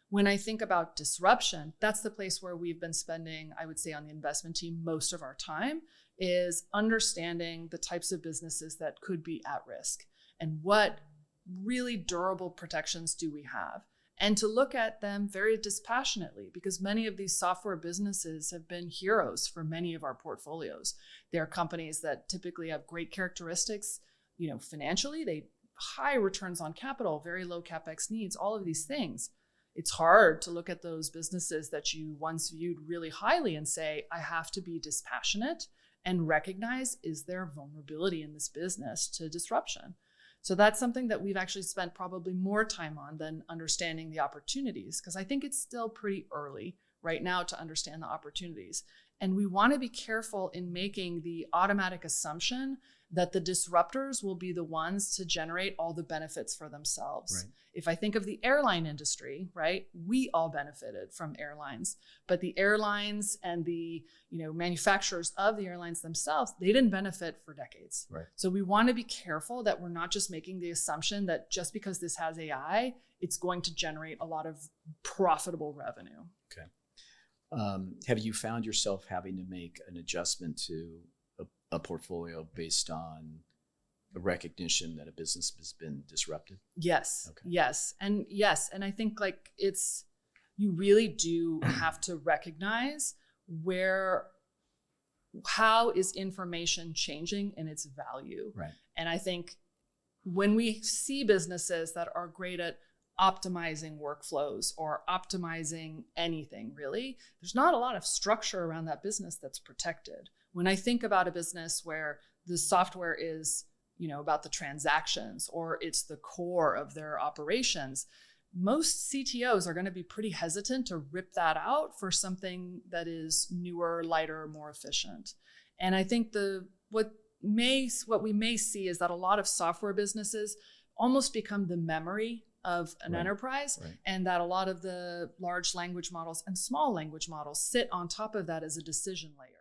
When I think about disruption, that's the place where we've been spending, I would say, on the investment team most of our time, is understanding the types of businesses that could be at risk and what really durable protections do we have, and to look at them very dispassionately, because many of these software businesses have been heroes for many of our portfolios. They're companies that typically have great characteristics, financially, they high returns on capital, very low CapEx needs, all of these things. It's hard to look at those businesses that you once viewed really highly and say, I have to be dispassionate and recognize, is there vulnerability in this business to disruption? So that's something that we've actually spent probably more time on than understanding the opportunities, because I think it's still pretty early right now to understand the opportunities. And we want to be careful in making the automatic assumption that the disruptors will be the ones to generate all the benefits for themselves. Right. If I think of the airline industry, right, we all benefited from airlines, but the airlines and the manufacturers of the airlines themselves, they didn't benefit for decades. Right. So we want to be careful that we're not just making the assumption that just because this has AI, it's going to generate a lot of profitable revenue. Okay. Have you found yourself having to make an adjustment to a portfolio based on a recognition that a business has been disrupted? Yes. Okay. Yes. And I think you really do have to recognize how is information changing in its value. Right. And I think when we see businesses that are great at optimizing workflows or optimizing anything really, there's not a lot of structure around that business that's protected. When I think about a business where the software is, about the transactions or it's the core of their operations, most CTOs are going to be pretty hesitant to rip that out for something that is newer, lighter, more efficient. And I think what we may see is that a lot of software businesses almost become the memory of an enterprise, and that a lot of the large language models and small language models sit on top of that as a decision layer.